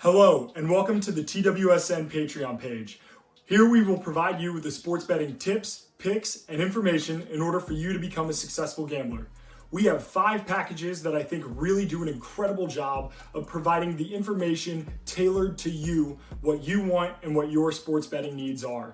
Hello, and welcome to the TWSN Patreon page. Here we will provide you with the sports betting tips, picks, and information in order for you to become a successful gambler. We have 5 packages that I think really do an incredible job of providing the information tailored to you, what you want, and what your sports betting needs are.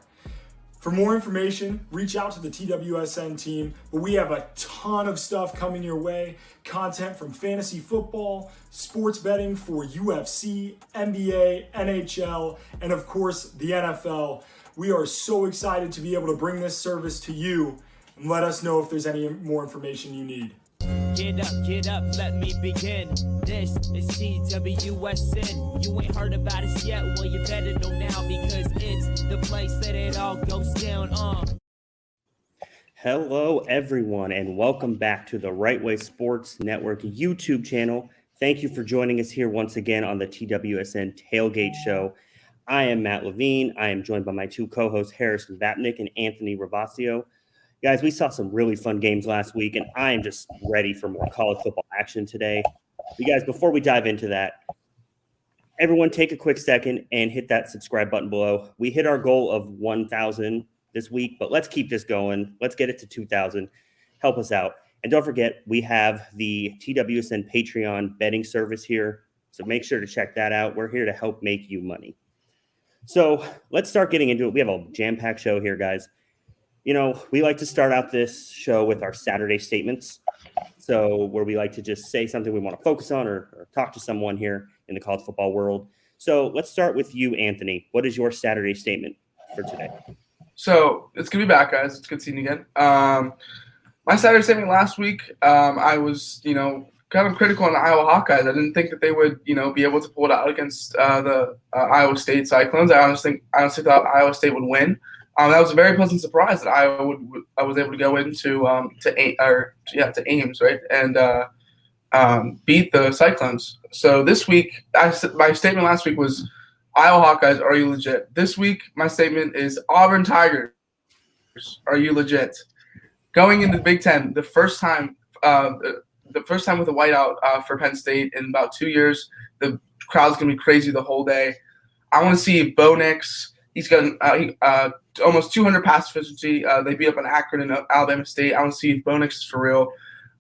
For more information, reach out to the TWSN team, but we have a ton of stuff coming your way. Content from fantasy football, sports betting for UFC, NBA, NHL, and of course, the NFL. We are so excited to be able to bring this service to you, and let us know if there's any more information you need. Get up, let me begin. This is TWSN. You ain't heard about us yet, well you better know now because it's the place that it all goes down on. Hello everyone and welcome back to the Right Way Sports Network YouTube channel. Thank you for joining us here once again on the TWSN Tailgate Show. I am Matt Levine. I am joined by my 2 co-hosts Harrison Vapnek and Anthony Ravasio. Guys, we saw some really fun games last week, and I am just ready for more college football action today. You guys, before we dive into that, everyone take a quick second and hit that subscribe button below. We hit our goal of 1,000 this week, but let's keep this going. Let's get it to 2,000. Help us out. And don't forget, we have the TWSN Patreon betting service here, so make sure to check that out. We're here to help make you money. So let's start getting into it. We have a jam-packed show here, guys. You know, we like to start out this show with our Saturday statements. So where we like to just say something we want to focus on or talk to someone here in the college football world. So let's start with you, Anthony. What is your Saturday statement for today? So it's good to be back, guys. It's good seeing you again. My Saturday statement last week, I was, kind of critical on the Iowa Hawkeyes. I didn't think that they would, be able to pull it out against the Iowa State Cyclones. I honestly thought Iowa State would win. That was a very pleasant surprise that I was able to go into to Ames, right, and beat the Cyclones. So this week, my statement last week was Iowa Hawkeyes, are you legit? This week, my statement is Auburn Tigers, are you legit? Going into the Big Ten, the first time with a whiteout for Penn State in about 2 years. The crowd's gonna be crazy the whole day. I want to see if Bo Nix. He's got almost 200 pass efficiency. They beat up on Akron and Alabama State. I want to see if Bo Nix is for real.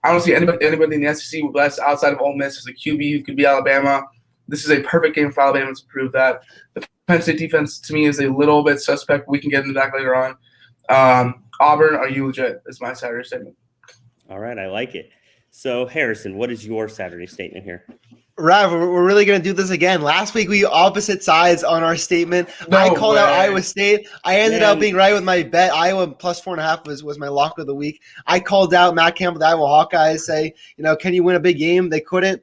I want to see anybody in the SEC with less outside of Ole Miss as a QB who could be Alabama. This is a perfect game for Alabama to prove that. The Penn State defense, to me, is a little bit suspect. We can get into that later on. Auburn, are you legit? Is my Saturday statement. All right, I like it. So, Harrison, what is your Saturday statement here? Rav, we're really going to do this again. Last week, we opposite sides on our statement. I called out Iowa State. I ended up being right with my bet. Iowa plus 4.5 was my lock of the week. I called out Matt Campbell, the Iowa Hawkeyes, say, can you win a big game? They couldn't.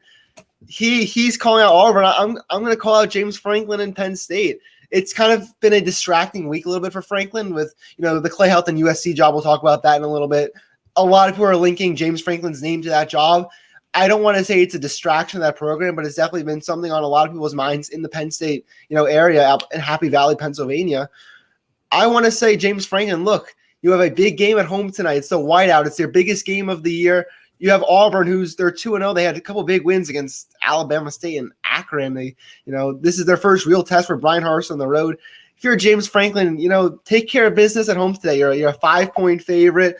He's calling out Auburn. I'm going to call out James Franklin and Penn State. It's kind of been a distracting week a little bit for Franklin with, the Clay Helton and USC job. We'll talk about that in a little bit. A lot of people are linking James Franklin's name to that job. I don't want to say it's a distraction of that program, but it's definitely been something on a lot of people's minds in the Penn State, area in Happy Valley, Pennsylvania. I want to say, James Franklin, look, you have a big game at home tonight. It's the whiteout. It's their biggest game of the year. You have Auburn, they're 2-0. They had a couple big wins against Alabama State and Akron. This is their first real test for Brian Harsin on the road. If you're James Franklin, take care of business at home today. You're a 5-point favorite,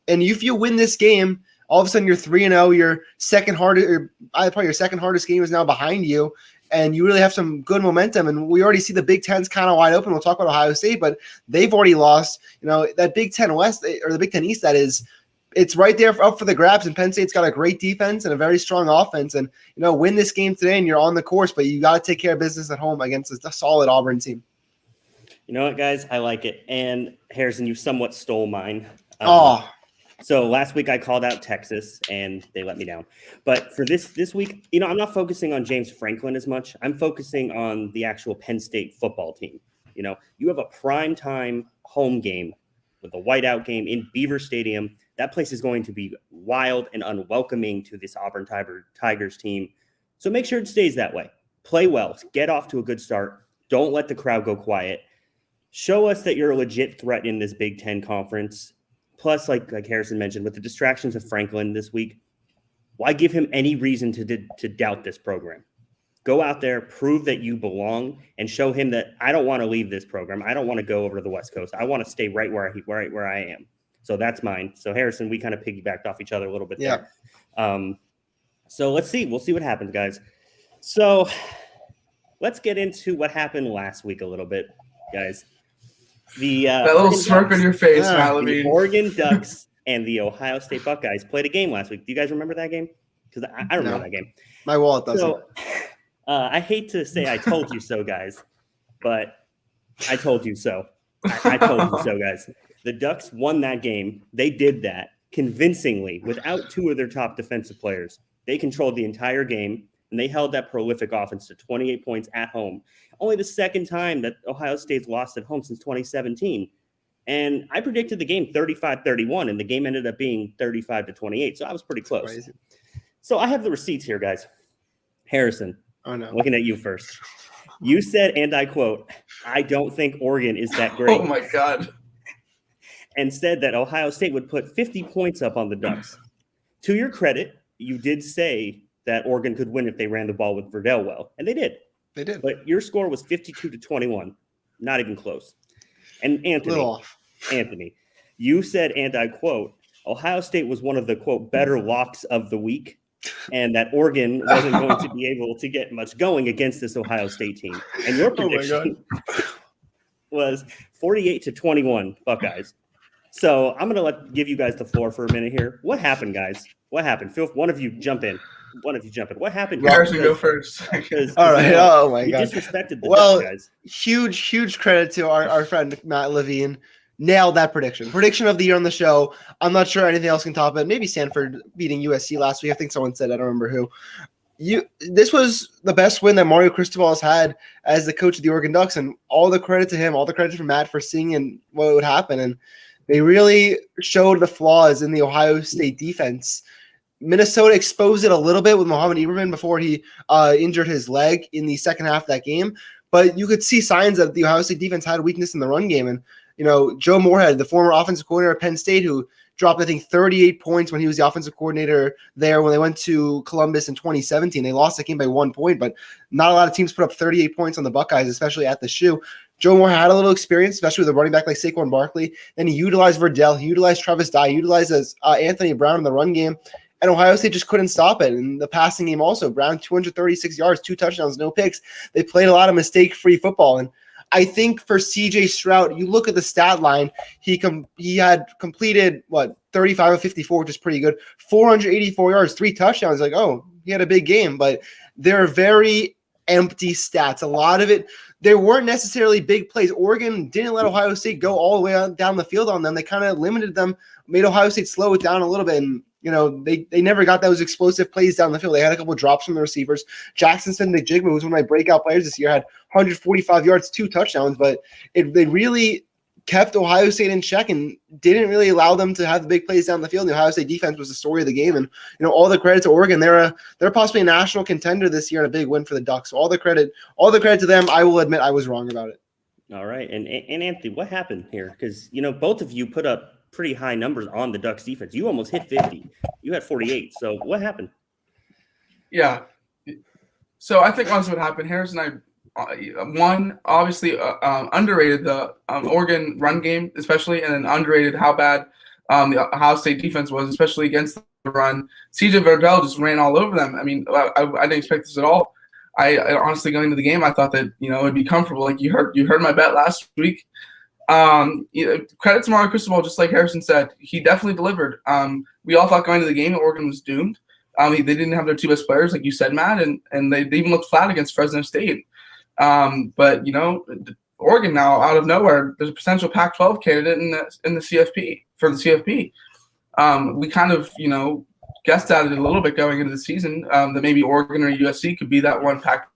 and if you win this game, all of a sudden you're 3-0. Your second hardest game is now behind you, and you really have some good momentum. And we already see the Big Ten's kind of wide open. We'll talk about Ohio State, but they've already lost. That Big Ten West or the Big Ten East, that is, it's right there up for the grabs. And Penn State's got a great defense and a very strong offense. And win this game today, and you're on the course. But you got to take care of business at home against a solid Auburn team. You know what, guys? I like it. And Harrison, you somewhat stole mine. So last week I called out Texas and they let me down. But for this week, I'm not focusing on James Franklin as much. I'm focusing on the actual Penn State football team. You have a primetime home game with a whiteout game in Beaver Stadium. That place is going to be wild and unwelcoming to this Auburn Tigers team. So make sure it stays that way. Play well. Get off to a good start. Don't let the crowd go quiet. Show us that you're a legit threat in this Big Ten conference. Plus, like Harrison mentioned, with the distractions of Franklin this week, why give him any reason to doubt this program? Go out there, prove that you belong, and show him that I don't want to leave this program. I don't want to go over to the West Coast. I want to stay right where I am. So that's mine. So Harrison, we kind of piggybacked off each other a little bit there. So let's see. We'll see what happens, guys. So let's get into what happened last week a little bit, guys. That little smirk on your face, Matt Levine. The Oregon Ducks and the Ohio State Buckeyes played a game last week. Do you guys remember that game? Because I remember that game. My wallet doesn't. So I hate to say I told you so, guys, but I told you so. I told you so, guys. The Ducks won that game. They did that convincingly without two of their top defensive players. They controlled the entire game, and they held that prolific offense to 28 points at home. Only the second time that Ohio State's lost at home since 2017. And I predicted the game 35-31, and the game ended up being 35-28. So I was pretty close. Crazy. So I have the receipts here, guys. Harrison, Oh, no. looking at you first. You said, and I quote, "I don't think Oregon is that great." Oh, my God. And said that Ohio State would put 50 points up on the Ducks. To your credit, you did say that Oregon could win if they ran the ball with Verdell well, and they did. They did. But your score was 52-21, not even close. And Anthony, you said, and I quote, Ohio State was one of the, quote, better locks of the week, and that Oregon wasn't going to be able to get much going against this Ohio State team. And your prediction was 48-21 Buckeyes. So I'm going to give you guys the floor for a minute here. What happened, guys? What happened? One of you jump in. What happened? Harrison, go first. All right. Oh, my God. You disrespected the Ducks, guys. Huge credit to our friend Matt Levine. Nailed that prediction. Prediction of the year on the show. I'm not sure anything else can top it. Maybe Stanford beating USC last week. I think someone said, I don't remember who. This was the best win that Mario Cristobal has had as the coach of the Oregon Ducks, and all the credit to him, all the credit for Matt for seeing and what would happen. And they really showed the flaws in the Ohio State defense. Minnesota exposed it a little bit with Mohamed Ibrahim before he injured his leg in the second half of that game. But you could see signs that the Ohio State defense had weakness in the run game. And, Joe Moorhead, the former offensive coordinator at Penn State, who dropped, I think, 38 points when he was the offensive coordinator there when they went to Columbus in 2017. They lost that game by 1 point, but not a lot of teams put up 38 points on the Buckeyes, especially at the shoe. Joe Moore had a little experience, especially with a running back like Saquon Barkley. Then he utilized Verdell, he utilized Travis Dye, he utilized Anthony Brown in the run game, and Ohio State just couldn't stop it. And the passing game also, Brown 236 yards, 2 touchdowns, no picks. They played a lot of mistake-free football. And I think for C.J. Stroud, you look at the stat line, he had completed, 35 of 54, which is pretty good, 484 yards, 3 touchdowns. Like, oh, he had a big game. But they're very empty stats. A lot of it, there weren't necessarily big plays. Oregon didn't let Ohio State go all the way down the field on them. They kind of limited them, made Ohio State slow it down a little bit. And, they never got those explosive plays down the field. They had a couple of drops from the receivers. Jackson Smith-Njigba, who's one of my breakout players this year, had 145 yards, 2 touchdowns. But they really kept Ohio State in check and didn't really allow them to have the big plays down the field. And the Ohio State defense was the story of the game. And, all the credit to Oregon. They're possibly a national contender this year and a big win for the Ducks. So all the credit to them. I will admit I was wrong about it. All right. And Anthony, what happened here? Because, both of you put up pretty high numbers on the Ducks defense. You almost hit 50. You had 48. So what happened? Yeah. So I think honestly what happened, Harris and I, obviously underrated the Oregon run game, especially, and then underrated how bad the Ohio State defense was, especially against the run. CJ Verdell just ran all over them. I mean, I didn't expect this at all. I honestly, going into the game, I thought that, it would be comfortable. Like you heard my bet last week. Credit to Mario Cristobal, just like Harrison said, he definitely delivered. We all thought going into the game that Oregon was doomed. They didn't have their 2 best players, like you said, Matt, and they even looked flat against Fresno State. But Oregon now, out of nowhere, there's a potential Pac-12 candidate in the CFP for the CFP. We kind of guessed at it a little bit going into the season that maybe Oregon or USC could be that one Pac.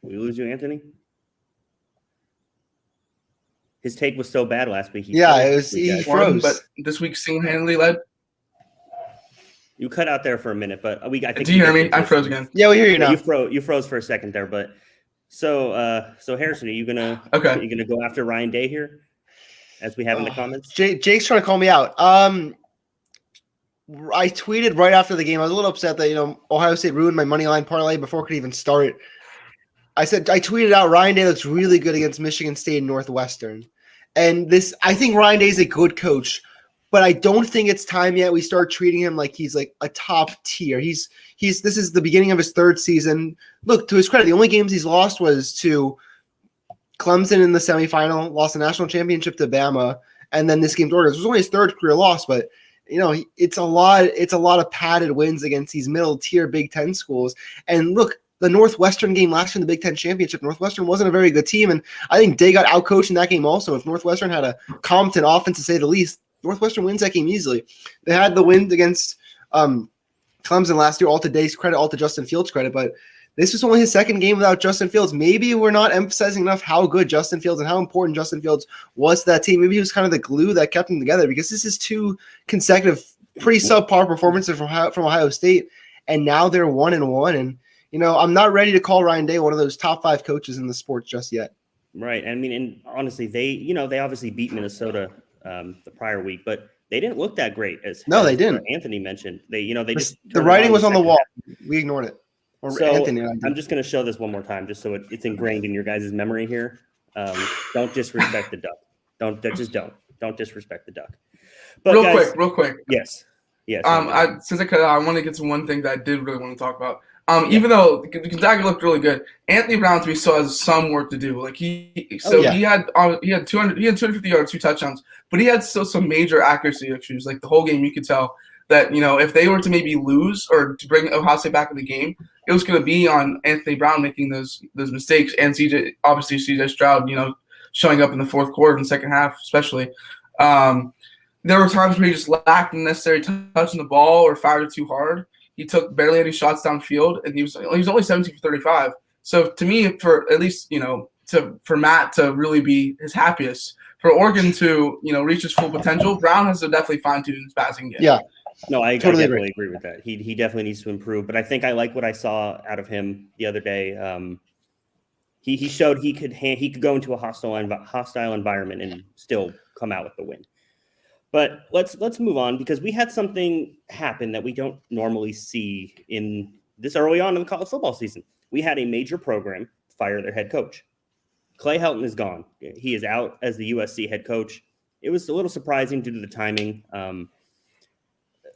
We lose you, Anthony? His take was so bad last week. He froze. But this week single-handedly led. You cut out there for a minute, but I think. Do you hear me? I froze again. Yeah, we hear you now. You froze for a second there, but so Harrison, are you gonna go after Ryan Day here, as we have in the comments? Jake's trying to call me out. I tweeted right after the game. I was a little upset that Ohio State ruined my money line parlay before it could even start. I tweeted out Ryan Day looks really good against Michigan State and Northwestern, and I think Ryan Day is a good coach, but I don't think it's time yet we start treating him like he's like a top tier. This is the beginning of his third season. Look, to his credit, the only games he's lost was to Clemson in the semifinal, lost the national championship to Bama, and then this game to Oregon. It was only his third career loss, but it's a lot of padded wins against these middle tier Big Ten schools. And look, the Northwestern game last year in the Big Ten championship, Northwestern wasn't a very good team, and I think they got outcoached in that game also. If Northwestern had a competent offense, to say the least, Northwestern wins that game easily. They had the win against Clemson last year, all to Day's credit, all to Justin Fields' credit, but this was only his second game without Justin Fields. Maybe we're not emphasizing enough how good Justin Fields and how important Justin Fields was to that team. Maybe he was kind of the glue that kept them together, because this is 2 consecutive pretty subpar performances from Ohio State, and now they're 1-1. And I'm not ready to call Ryan Day one of those top 5 coaches in the sport just yet. Right. I mean, and honestly, they obviously beat Minnesota the prior week, but they didn't look that great. They didn't. Anthony mentioned the writing was on the wall. We ignored it. I'm just going to show this one more time, just so it's ingrained in your guys' memory here. Don't disrespect the duck. Don't disrespect the duck. But real quick. Yes. Since I cut out, I want to get to one thing that I did really want to talk about. Even though Gonzaga looked really good, Anthony Brown to me still has some work to do. Like he had 250 yards, 2 touchdowns, but he had still some major accuracy issues. Like the whole game, you could tell that if they were to maybe lose or to bring Ohio State back in the game, it was going to be on Anthony Brown making those mistakes, and CJ Stroud, showing up in the fourth quarter and the second half, especially. There were times where he just lacked the necessary touch on the ball or fired it too hard. He took barely any shots downfield, and he was only 17 for 35. So to me, for at least for Matt to really be his happiest, for Oregon to reach his full potential, Brown has to definitely fine tune his passing game. Yeah. No, I definitely agree with that. He definitely needs to improve, but I think I like what I saw out of him the other day. He showed he could go into a hostile environment and still come out with the win. But let's move on, because we had something happen that we don't normally see in this early on in the college football season. We had a major program fire their head coach. Clay Helton is gone. He is out as the USC head coach. It was a little surprising due to the timing.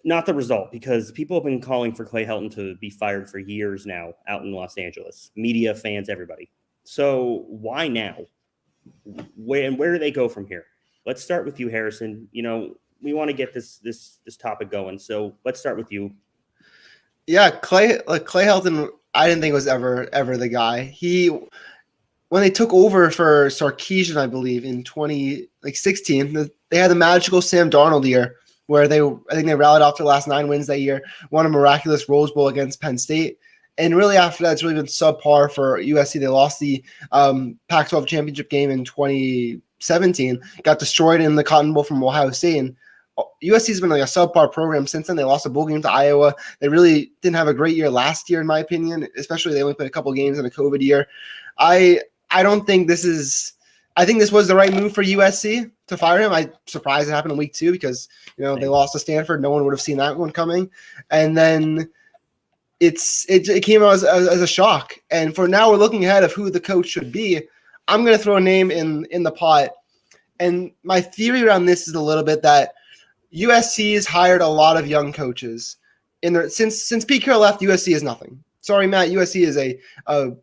Not the result, because people have been calling for Clay Helton to be fired for years now out in Los Angeles. Media, fans, everybody. So why now? Where do they go from here? Let's start with you, Harrison. We want to get this topic going. So let's start with you. Yeah, Clay Helton, I didn't think was ever the guy. When they took over for Sarkisian, I believe in 2016, they had the magical Sam Darnold year, where I think they rallied off their last 9 wins that year, won a miraculous Rose Bowl against Penn State. And really after that, it's really been subpar for USC. They lost the Pac-12 championship game in 2017, got destroyed in the Cotton Bowl from Ohio State. And USC's been like a subpar program since then. They lost a bowl game to Iowa. They really didn't have a great year last year, in my opinion, especially they only played a couple games in a COVID year. I don't think I think this was the right move for USC to fire him. I'm surprised it happened in week 2, because they lost to Stanford. No one would have seen that one coming. And then it came out as a shock. And for now, we're looking ahead of who the coach should be. I'm going to throw a name in the pot. And my theory around this is a little bit that USC has hired a lot of young coaches. Since Pete Carroll left, USC is nothing. Sorry, Matt. USC is an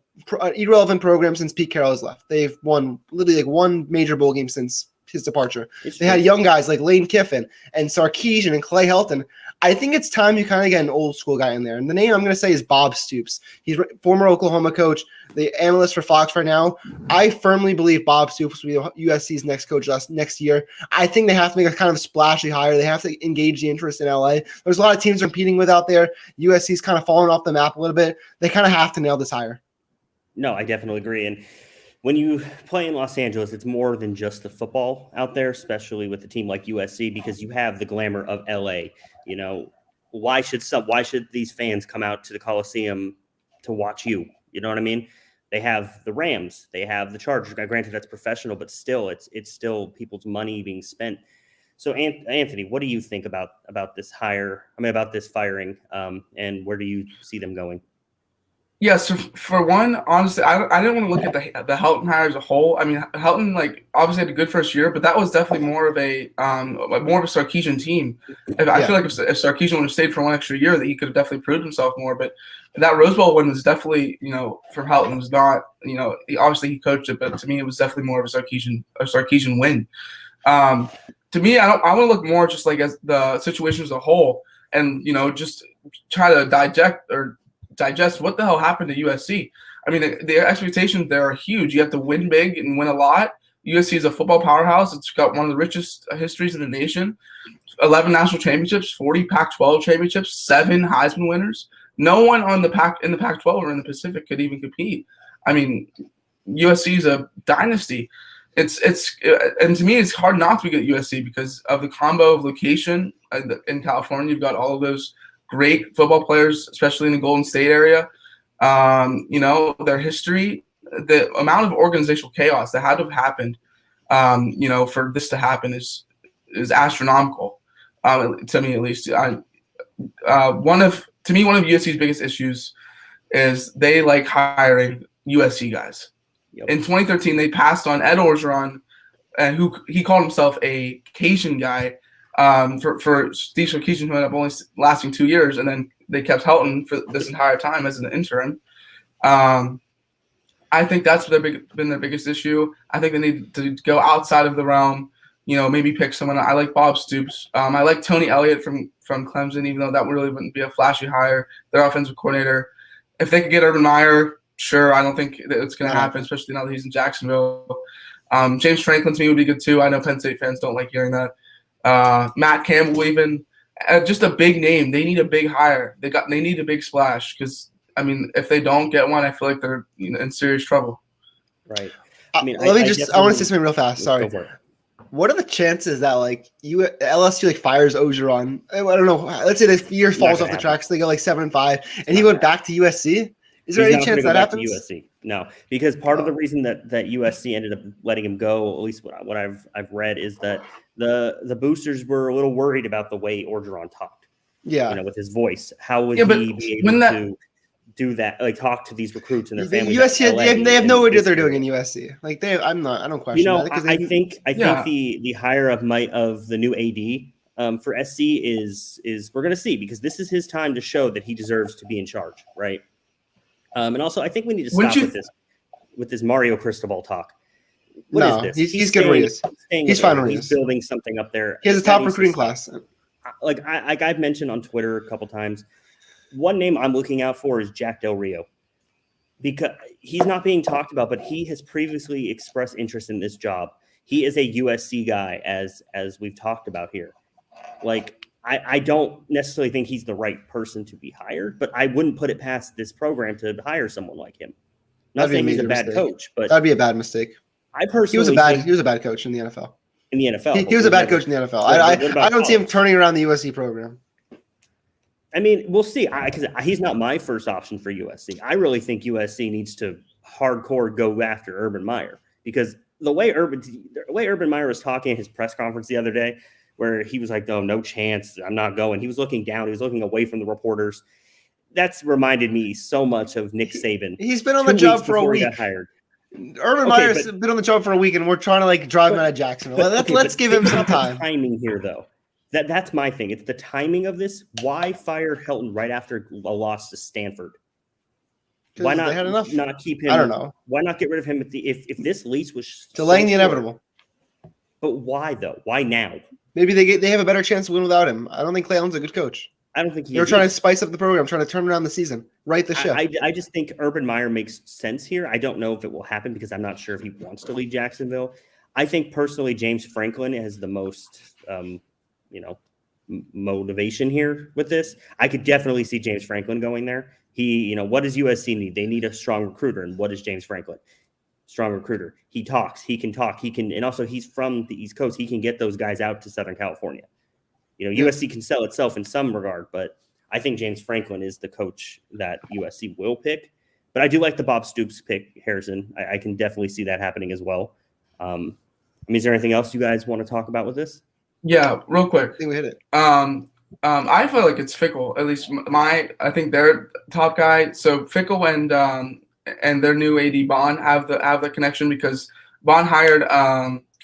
irrelevant program since Pete Carroll has left. They've won literally one major bowl game since his departure. They had young guys like Lane Kiffin and Sarkisian and Clay Helton. I think it's time you kind of get an old school guy in there. And the name I'm going to say is Bob Stoops. He's former Oklahoma coach, the analyst for Fox right now. I firmly believe Bob Stoops will be USC's next coach next year. I think they have to make a kind of splashy hire. They have to engage the interest in LA. There's a lot of teams they're competing with out there. USC's kind of fallen off the map a little bit. They kind of have to nail this hire. No, I definitely agree. And when you play in Los Angeles, it's more than just the football out there, especially with a team like USC, because you have the glamour of LA. Why should these fans come out to the Coliseum to watch you? You know what I mean? They have the Rams, they have the Chargers. Granted, that's professional, but still, it's still people's money being spent. So, Anthony, what do you think about this hire? I mean, about this firing, and where do you see them going? Yeah, so for one, honestly, I didn't want to look at the Helton hire as a whole. I mean, Helton obviously had a good first year, but that was definitely more of a Sarkisian team. I feel like if Sarkisian would have stayed for one extra year, that he could have definitely proved himself more. But that Rose Bowl win was definitely, for Helton was not, obviously he coached it, but to me it was definitely more of a Sarkisian win. To me, I want to look more just like as the situation as a whole, and just try to digest what the hell happened to USC. I mean, the expectations there are huge. You have to win big and win a lot. USC is a football powerhouse. It's got one of the richest histories in the nation. 11 national championships, 40 Pac-12 championships, 7 Heisman winners. No one in the Pac-12 or in the Pacific could even compete. I mean, USC is a dynasty. And to me, it's hard not to be good at USC because of the combo of location in California. You've got all of those great football players, especially in the Golden State area. Their history, the amount of organizational chaos that had to have happened, for this to happen is astronomical. To me, at least. One of USC's biggest issues is they like hiring USC guys. Yep. In 2013, they passed on Ed Orgeron, who he called himself a Cajun guy. For Steve Sarkisian, who ended up only lasting 2 years, and then they kept Helton for this entire time as an interim. I think that's been their biggest issue. I think they need to go outside of the realm, maybe pick someone. I like Bob Stoops. I like Tony Elliott from Clemson, even though that really wouldn't be a flashy hire, their offensive coordinator. If they could get Urban Meyer, sure. I don't think that it's going to happen, especially now that he's in Jacksonville. James Franklin to me would be good too. I know Penn State fans don't like hearing that. Matt Campbell, even just a big name. They need a big hire. They need a big splash because if they don't get one, I feel like they're in serious trouble. Right. I want to say something real fast. Sorry. What are the chances that LSU fires Orgeron? I don't know. Let's say the year falls off the tracks. They go 7-5, and he went back to USC. Is there any chance that happens? USC? No, because part of the reason that USC ended up letting him go, at least what I've read, is that the boosters were a little worried about the way Orgeron talked. Yeah, with his voice. How would he be able to do that? Talk to these recruits and their families. USC, they have no idea they're doing in USC. I don't question that. I think the hire of the new AD for SC is we're going to see, because this is his time to show that he deserves to be in charge, right? And also, I think we need to stop with this Mario Cristobal talk. What is this? He's good where he is. He's fine where he is. He's building something up there. He has a top recruiting class. I've mentioned on Twitter a couple times, one name I'm looking out for is Jack Del Rio, because he's not being talked about, but he has previously expressed interest in this job. He is a USC guy, as we've talked about here. I don't necessarily think he's the right person to be hired, but I wouldn't put it past this program to hire someone like him. Not saying he's a bad coach, but that'd be a bad mistake. I personally he was a bad coach in the NFL. He was a bad coach in the NFL. I don't see him turning around the USC program. We'll see. Because he's not my first option for USC. I really think USC needs to hardcore go after Urban Meyer, because the way Urban Meyer was talking at his press conference the other day, where he was like, no chance, I'm not going. He was looking down. He was looking away from the reporters. That's reminded me so much of Nick Saban. He's been on the job for a week. Urban Meyer's been on the job for a week, and we're trying to drive him out of Jacksonville. Let's give him some time. Timing here, though. That's my thing. It's the timing of this. Why fire Helton right after a loss to Stanford? Why not keep him? I don't know. Why not get rid of him if this lease was delaying the inevitable? But why though? Why now? Maybe they have a better chance to win without him. I don't think Clay Helton's a good coach. I don't think they're trying to spice up the program, trying to turn around the season, right the ship. I just think Urban Meyer makes sense here. I don't know if it will happen because I'm not sure if he wants to leave Jacksonville. I think personally James Franklin has the most, motivation here with this. I could definitely see James Franklin going there. What does USC need? They need a strong recruiter. And what is James Franklin? Strong recruiter. He talks. He can talk. And also he's from the East Coast. He can get those guys out to Southern California. USC can sell itself in some regard, but I think James Franklin is the coach that USC will pick. But I do like the Bob Stoops pick, Harrison. I can definitely see that happening as well. Is there anything else you guys want to talk about with this? Yeah, real quick. I think we hit it. I feel like it's Fickle. At least I think their top guy. So Fickle and their new AD Bond have the connection because Bond hired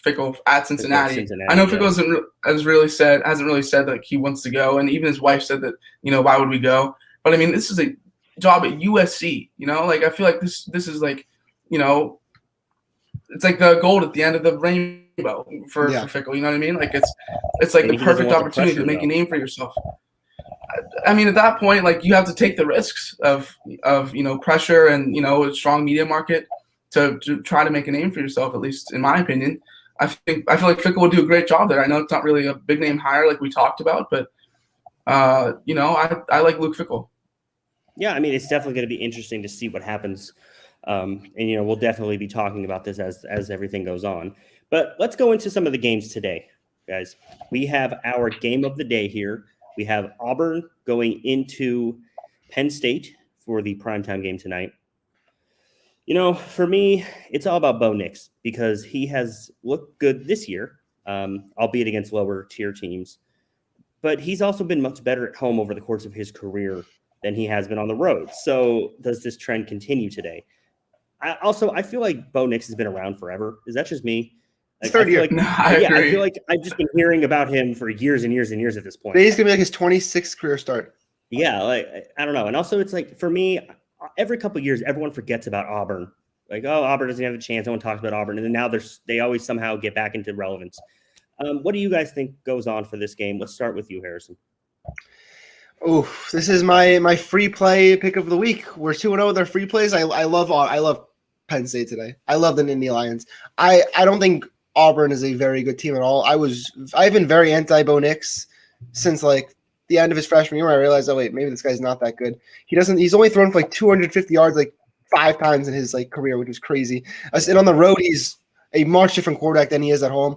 Fickle at Cincinnati. I know Fickle hasn't really said that he wants to go, and even his wife said that why would we go? But I mean, this is a job at USC. Like I feel like this is like it's like the gold at the end of the rainbow for Fickle. You know what I mean? Like it's like the perfect opportunity to make a name for yourself. I mean, at that point, like you have to take the risks of pressure and a strong media market to try to make a name for yourself. At least in my opinion, I feel like Fickle will do a great job there. I know it's not really a big name hire like we talked about, but I like Luke Fickle. Yeah, I mean, it's definitely going to be interesting to see what happens. And we'll definitely be talking about this as everything goes on. But let's go into some of the games today, guys. We have our game of the day here. We have Auburn going into Penn State for the primetime game tonight. For me, it's all about Bo Nix because he has looked good this year, albeit against lower tier teams. But he's also been much better at home over the course of his career than he has been on the road. So does this trend continue today? I feel like Bo Nix has been around forever. Is that just me? Like, third year. I feel like I've just been hearing about him for years and years and years at this point. He's going to be like his 26th career start. Yeah, like I don't know. And also it's like for me, every couple of years, everyone forgets about Auburn. Like, oh, Auburn doesn't have a chance. No one talks about Auburn. And then now they always somehow get back into relevance. What do you guys think goes on for this game? Let's start with you, Harrison. Oh, this is my free play pick of the week. We're 2-0 with our free plays. I love Penn State today. I love the Nittany Lions. I don't think Auburn is a very good team at all. I've been very anti Bo Nix since like the end of his freshman year. Where I realized, oh wait, maybe this guy's not that good. He's only thrown for like 250 yards like 5 times in his like career, which is crazy. And on the road, he's a much different quarterback than he is at home.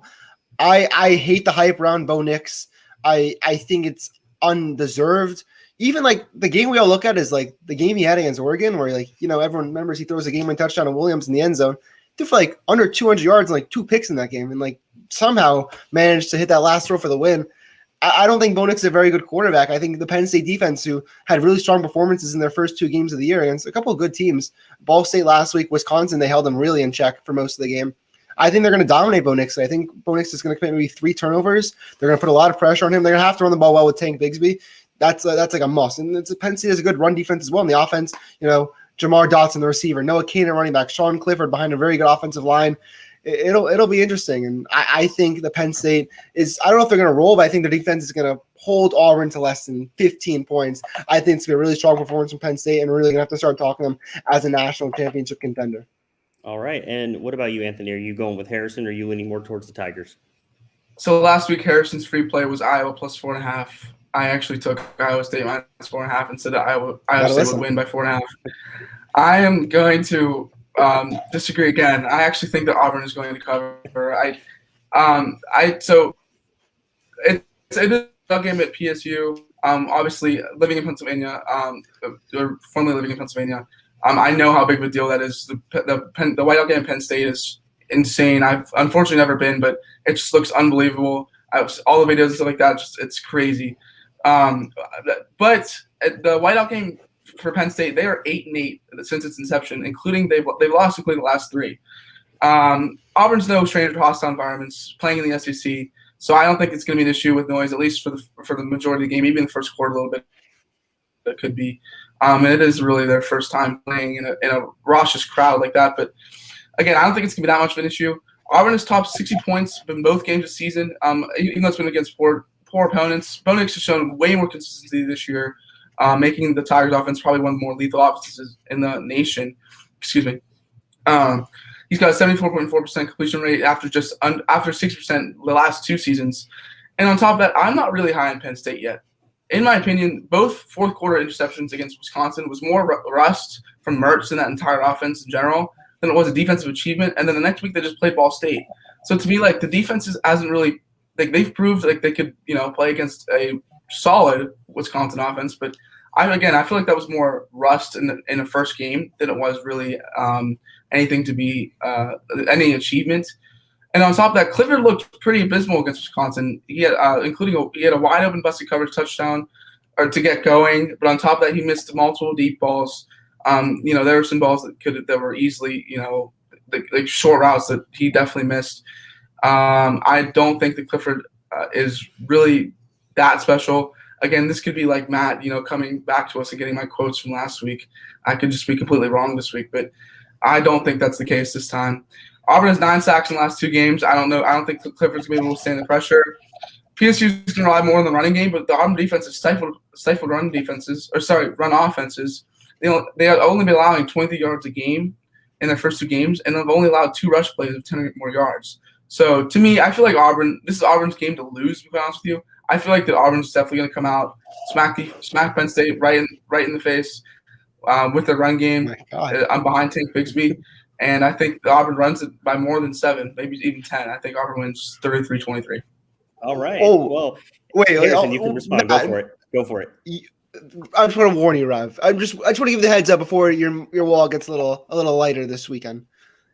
I hate the hype around Bo Nix. I think it's undeserved. Even like the game we all look at is like the game he had against Oregon, where like everyone remembers he throws a game-winning touchdown to Williams in the end zone. Threw for like under 200 yards and like 2 picks in that game, and like somehow managed to hit that last throw for the win. I don't think Bo Nix is a very good quarterback. I think the Penn State defense, who had really strong performances in their first 2 games of the year against a couple of good teams, Ball State last week, Wisconsin, they held them really in check for most of the game. I think they're going to dominate Bo Nix. I think Bo Nix is going to commit maybe 3 turnovers. They're going to put a lot of pressure on him. They're going to have to run the ball well with Tank Bigsby. That's like a must. And Penn State has a good run defense as well. In the offense, Jamar Dotson, the receiver, Noah Kanan, running back, Sean Clifford behind a very good offensive line. It'll be interesting. And I think the Penn State is – I don't know if they're going to roll, but I think their defense is going to hold Auburn to less than 15 points. I think it's going to be a really strong performance from Penn State, and we're really going to have to start talking them as a national championship contender. All right. And what about you, Anthony? Are you going with Harrison, or are you leaning more towards the Tigers? So last week, Harrison's free play was Iowa plus 4.5. I actually took Iowa State minus 4.5 and said that Iowa State would win by 4.5. I am going to disagree again. I actually think that Auburn is going to cover. So it is a game at PSU. Obviously, living in Pennsylvania, or formerly living in Pennsylvania, I know how big of a deal that is. The whiteout game at Penn State is insane. I've unfortunately never been, but it just looks unbelievable. All the videos and stuff like that, it's crazy. But at the whiteout game for Penn State, they are 8-8 since its inception, including they've lost including the last 3. Auburn's no stranger to hostile environments, playing in the SEC, so I don't think it's going to be an issue with noise, at least for the majority of the game, even the first quarter a little bit. It could be, and it is really their first time playing in a raucous crowd like that. But again, I don't think it's going to be that much of an issue. Auburn has topped 60 points in both games this season, even though it's been against poor opponents. Bo Nix has shown way more consistency this year, making the Tigers offense probably one of the more lethal offenses in the nation. Excuse me. He's got a 74.4% completion rate after 6% the last 2 seasons. And on top of that, I'm not really high on Penn State yet. In my opinion, both fourth quarter interceptions against Wisconsin was more rust from Mertz and that entire offense in general than it was a defensive achievement. And then the next week they just played Ball State. So to me, like, the defense hasn't really – like, they've proved like they could, play against a solid Wisconsin offense. But I feel like that was more rust in the first game than it was really anything to be any achievement. And on top of that, Clifford looked pretty abysmal against Wisconsin. He had, he had a wide open busted coverage touchdown or to get going. But on top of that, he missed multiple deep balls. There were some balls that were easily, like short routes that he definitely missed. I don't think that Clifford is really that special. Again, this could be like Matt, coming back to us and getting my quotes from last week. I could just be completely wrong this week, but I don't think that's the case this time. Auburn has 9 sacks in the last 2 games. I don't know. I don't think the Clippers will be able to stand the pressure. PSU is going to rely more on the running game, but the Auburn defense has stifled run offenses. They'll only be allowing 20 yards a game in their first 2 games, and they've only allowed 2 rush plays of 10 or more yards. So to me, I feel like this is Auburn's game to lose, to be honest with you. I feel like that Auburn's definitely going to come out, smack Penn State right in the face with their run game. I'm behind Tank Bigsby. And I think Auburn runs it by more than 7, maybe even 10. I think Auburn wins 33-23. All right. Oh, well, wait. Harrison, you can respond. Go for it. I just want to warn you, Rav. I just want to give you the heads up before your wall gets a little lighter this weekend.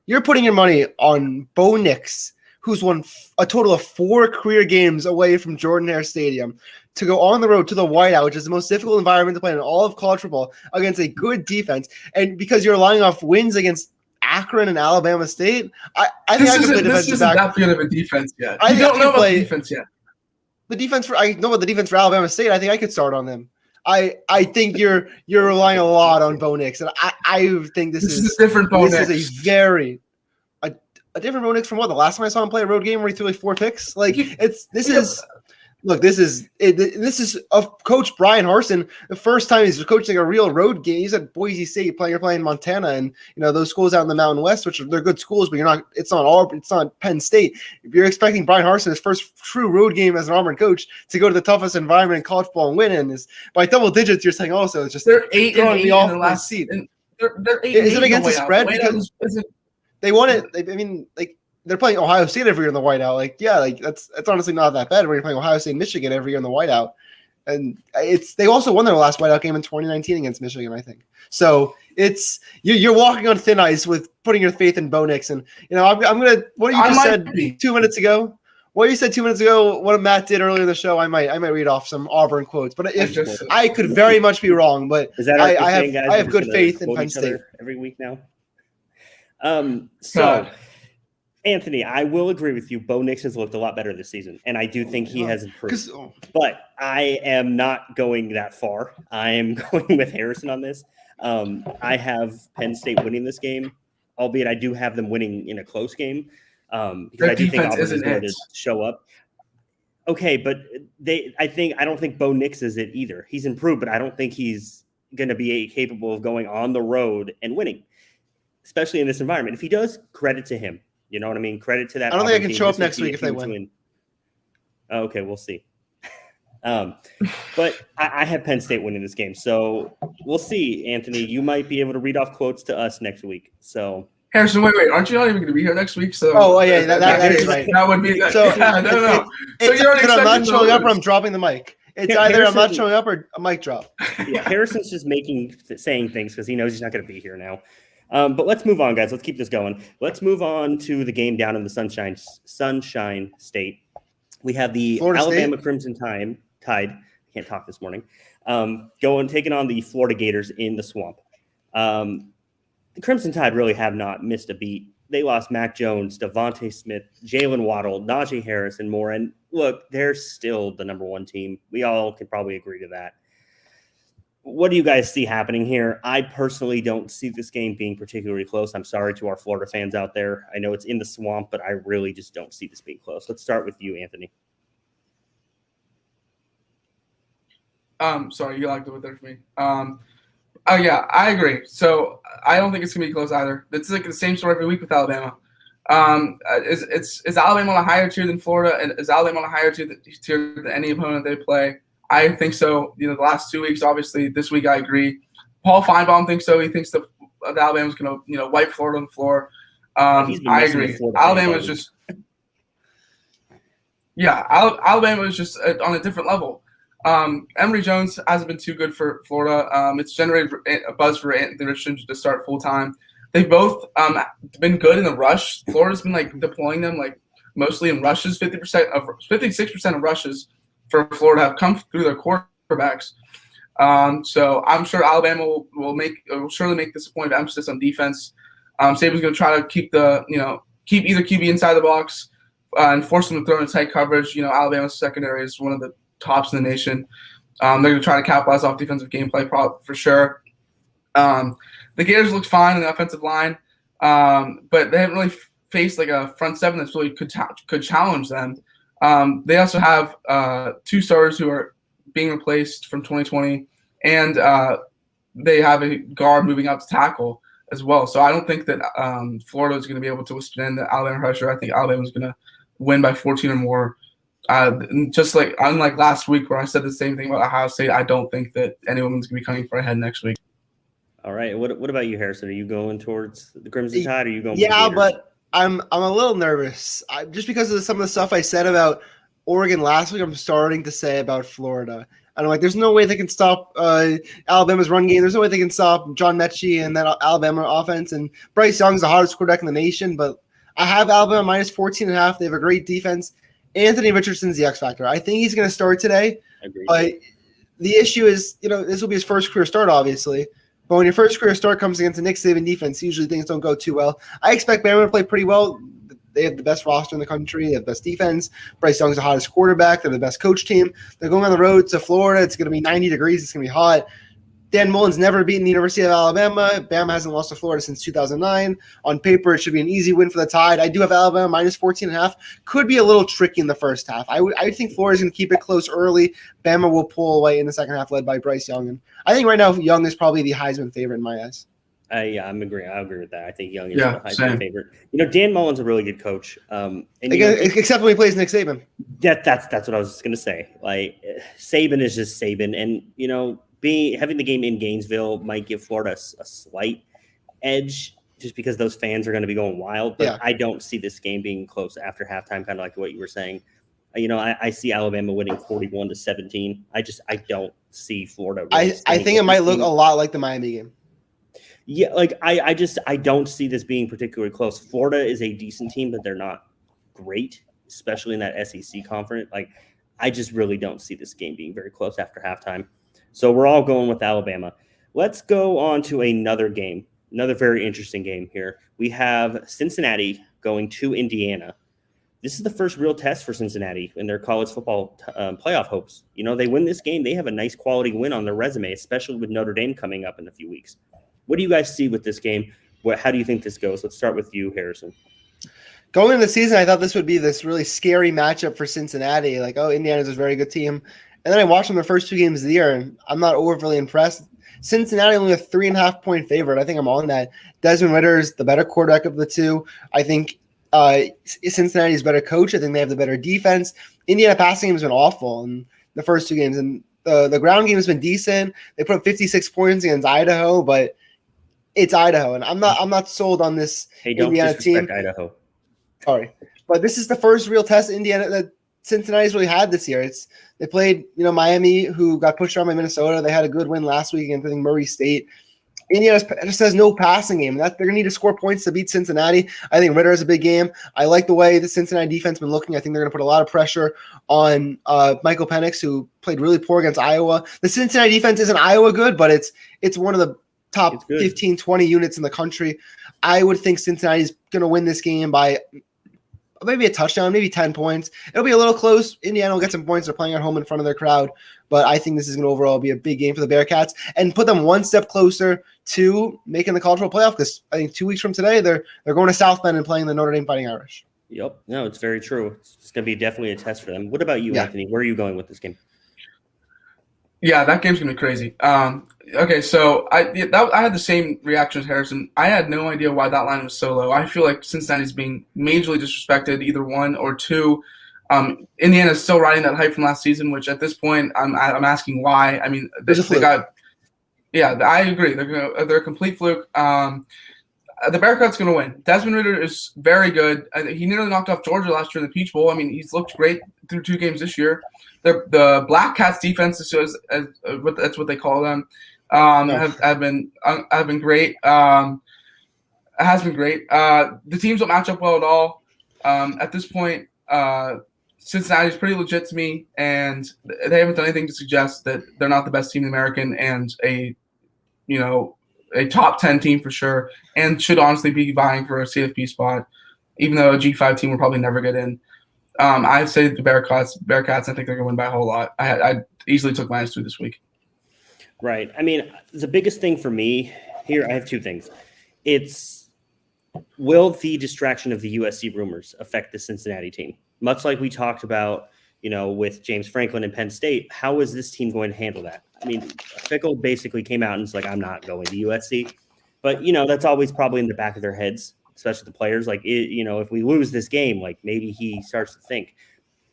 You're putting your money on Bo Nix, who's won a total of 4 career games away from Jordan-Hare Stadium, to go on the road to the whiteout, which is the most difficult environment to play in all of college football, against a good defense. And because you're relying off wins against Akron and Alabama State, I think I can play defensive back. That good of a defense yet. I don't know about the defense yet. I know about the defense for Alabama State. I think I could start on them. I think you're relying a lot on Bo Nix, and I think this is a different Bo Nix. This is a different Bo Nix from what? The last time I saw him play a road game where he threw like 4 picks. Like this is of Coach Brian Harsin. The first time he's coaching a real road game. He's at Boise State you're playing Montana, and those schools out in the Mountain West, which they're good schools, but it's not Auburn, it's not Penn State. If you're expecting Brian Harsin, his first true road game as an Auburn coach, to go to the toughest environment in college football and win, and is by double digits, you're saying also it's just they're 8-8 in the last seat. They're 8-8. Is it against the spread? Because they won it. They're playing Ohio State every year in the whiteout. That's honestly not that bad when you're playing Ohio State and Michigan every year in the whiteout. And they also won their last whiteout game in 2019 against Michigan, I think. So you're walking on thin ice with putting your faith in Bo Nix. And I'm gonna what you just said 2 minutes ago. What you said 2 minutes ago, what Matt did earlier in the show, I might read off some Auburn quotes. But I could very much be wrong, but I have good faith in Penn State every week now. Anthony, I will agree with you. Bo Nix has looked a lot better this season, and I do think he has improved. But I am not going that far. I am going with Harrison on this. I have Penn State winning this game, albeit I do have them winning in a close game because I do think Auburn is going to show up. Okay, but I don't think Bo Nix is it either. He's improved, but I don't think he's going to be capable of going on the road and winning, especially in this environment. If he does, credit to him. You know what I mean? Credit to that. I don't think I can show up next week if they win. Okay, we'll see. But I have Penn State winning this game, so we'll see. Anthony, you might be able to read off quotes to us next week. So Harrison, wait, aren't you not even going to be here next week? So that is right. That would be that. So no. So you're I'm not showing up or I'm dropping the mic. It's either I'm not showing up or a mic drop. Yeah, Harrison's just saying things because he knows he's not going to be here now. But let's move on, guys. Let's keep this going. Let's move on to the game down in the Sunshine State. We have the Florida Alabama State? Crimson Tide. I can't talk this morning. Taking on the Florida Gators in the Swamp. The Crimson Tide really have not missed a beat. They lost Mac Jones, Devontae Smith, Jalen Waddle, Najee Harris, and more. And look, they're still the number 1 team. We all could probably agree to that. What do you guys see happening here? I personally don't see this game being particularly close. I'm sorry to our Florida fans out there. I know it's in the Swamp, but I really just don't see this being close. Let's start with you, Anthony. Sorry, you locked it there for me. Yeah, I agree. So I don't think it's gonna be close either. It's like the same story every week with Alabama. Is Alabama on a higher tier than Florida, and is Alabama on a higher tier than any opponent they play? I think so. The last 2 weeks, obviously. This week, I agree. Paul Feinbaum thinks so. He thinks that Alabama's going to wipe Florida on the floor. I agree. Alabama is just Alabama is just on a different level. Emory Jones hasn't been too good for Florida. It's generated a buzz for Anthony Richardson to start full time. They've both been good in the rush. Florida's been deploying them mostly in rushes. 56% of rushes for Florida have come through their quarterbacks. So I'm sure Alabama will surely make this a point of emphasis on defense. Saban's going to try to keep either QB inside the box and force them to throw in tight coverage. Alabama's secondary is one of the tops in the nation. They're going to try to capitalize off defensive gameplay for sure. The Gators looked fine on the offensive line, but they haven't really faced like a front seven that's really could challenge them. They also have 2 starters who are being replaced from 2020, and they have a guard moving out to tackle as well. So I don't think that Florida is going to be able to withstand the Alabama pressure. I think Alabama is going to win by 14 or more. Just unlike last week where I said the same thing about Ohio State, I don't think that anyone's going to be coming for a head next week. All right. What about you, Harrison? Are you going towards the Crimson Tide, or are you going? Yeah, but I'm a little nervous. Just because of some of the stuff I said about Oregon last week, I'm starting to say about Florida. And I'm like, there's no way they can stop Alabama's run game. There's no way they can stop John Mechie and that Alabama offense. And Bryce Young's the hardest quarterback in the nation, but I have Alabama minus 14.5. They have a great defense. Anthony Richardson's the X factor. I think he's going to start today. Agreed. But the issue is, this will be his first career start, obviously. But when your first career start comes against a Nick Saban defense, usually things don't go too well. I expect Bama to play pretty well. They have the best roster in the country. They have the best defense. Bryce Young's the hottest quarterback. They're the best coach team. They're going on the road to Florida. It's going to be 90 degrees. It's going to be hot. Dan Mullen's never beaten the University of Alabama. Bama hasn't lost to Florida since 2009. On paper, it should be an easy win for the Tide. I do have Alabama minus 14.5. Could be a little tricky in the first half. I think Florida's going to keep it close early. Bama will pull away in the second half, led by Bryce Young. And I think right now Young is probably the Heisman favorite in my eyes. Yeah, I'm agreeing. I agree with that. I think Young is the Heisman favorite. Dan Mullen's a really good coach. Except when he plays Nick Saban. That's what I was just gonna say. Like Saban is just Saban, and having the game in Gainesville might give Florida a slight edge, just because those fans are going to be going wild. But yeah. I don't see this game being close after halftime, kind of like what you were saying. I see Alabama winning 41-17. I don't see Florida. Really I think it might look a lot like the Miami game. Yeah, I don't see this being particularly close. Florida is a decent team, but they're not great, especially in that SEC conference. I just really don't see this game being very close after halftime. So we're all going with Alabama. Let's go on to another game, another very interesting game here. We have Cincinnati going to Indiana. This is the first real test for Cincinnati in their college football playoff hopes. They win this game, they have a nice quality win on their resume, especially with Notre Dame coming up in a few weeks. What do you guys see with this game? How do you think this goes? Let's start with you, Harrison. Going into the season, I thought this would be this really scary matchup for Cincinnati. Indiana's a very good team. And then I watched them the first 2 games of the year, and I'm not overly impressed. Cincinnati only a 3.5-point favorite. I think I'm on that. Desmond Ridder is the better quarterback of the two. I think Cincinnati's better coach. I think they have the better defense. Indiana passing game has been awful in the first 2 games, and the ground game has been decent. They put up 56 points against Idaho, but it's Idaho, and I'm not sold on this Indiana team. Idaho. Sorry, but this is the first real test Indiana that Cincinnati's really had this year. They played, Miami, who got pushed around by Minnesota. They had a good win last week against, I think, Murray State. Indiana just has no passing game. They're going to need to score points to beat Cincinnati. I think Ridder has a big game. I like the way the Cincinnati defense has been looking. I think they're going to put a lot of pressure on Michael Penix, who played really poor against Iowa. The Cincinnati defense isn't Iowa good, but it's one of the top 15, 20 units in the country. I would think Cincinnati's going to win this game by maybe a touchdown, maybe 10 points. It'll be a little close. Indiana will get some points. They're playing at home in front of their crowd. But I think this is going to overall be a big game for the Bearcats and put them one step closer to making the college football playoff, because I think 2 weeks from today, they're going to South Bend and playing the Notre Dame Fighting Irish. Yep. No, it's very true. It's going to be definitely a test for them. What about you, Anthony? Where are you going with this game? Yeah, that game's going to be crazy. Okay, so I had the same reaction as Harrison. I had no idea why that line was so low. I feel like Cincinnati's being majorly disrespected, either 1 or 2. Indiana's still riding that hype from last season, which at this point I'm asking why. I mean, they got – yeah, I agree. They're a complete fluke. The Bearcats going to win. Desmond Ridder is very good. He nearly knocked off Georgia last year in the Peach Bowl. I mean, he's looked great through 2 games this year. The Black Cats defense, that's what they call them, have been great. It has been great. The teams don't match up well at all. At this point, Cincinnati's pretty legit to me, and they haven't done anything to suggest that they're not the best team in the American and a top 10 team for sure, and should honestly be vying for a CFP spot, even though a G5 team will probably never get in. I'd say the Bearcats, I think they're going to win by a whole lot. I easily took -2 this week. Right. I mean, the biggest thing for me here, I have two things. It's, will the distraction of the USC rumors affect the Cincinnati team? Much like we talked about, with James Franklin and Penn State, how is this team going to handle that? I mean, Fickle basically came out and was like, I'm not going to USC. But, that's always probably in the back of their heads, especially the players. Like, if we lose this game, like maybe he starts to think.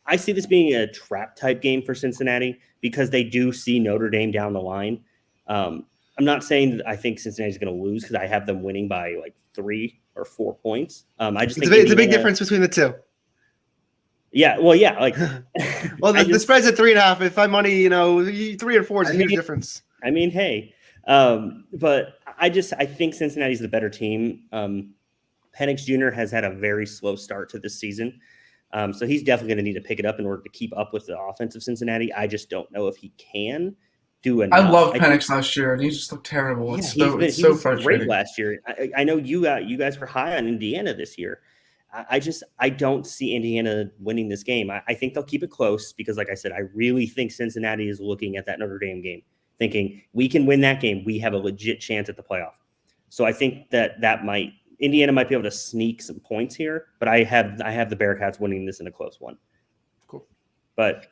I see this being a trap type game for Cincinnati because they do see Notre Dame down the line. I'm not saying that I think Cincinnati's going to lose because I have them winning by like 3 or 4 points. I just think it's a big difference between the two. Yeah, well, yeah, like well, the spread's at 3.5. If I'm money, 3 or 4 is a huge difference. I mean, hey, but I think Cincinnati's the better team. Penix Jr. has had a very slow start to this season, so he's definitely going to need to pick it up in order to keep up with the offense of Cincinnati. I just don't know if he can do enough. I love Penix last year, and he just looked terrible. Yeah, it's so frustrating. Great last year. I know you guys were high on Indiana this year. I don't see Indiana winning this game. I think they'll keep it close because, like I said, I really think Cincinnati is looking at that Notre Dame game, thinking we can win that game. We have a legit chance at the playoff. So I think that Indiana might be able to sneak some points here, but I have the Bearcats winning this in a close one. Cool. But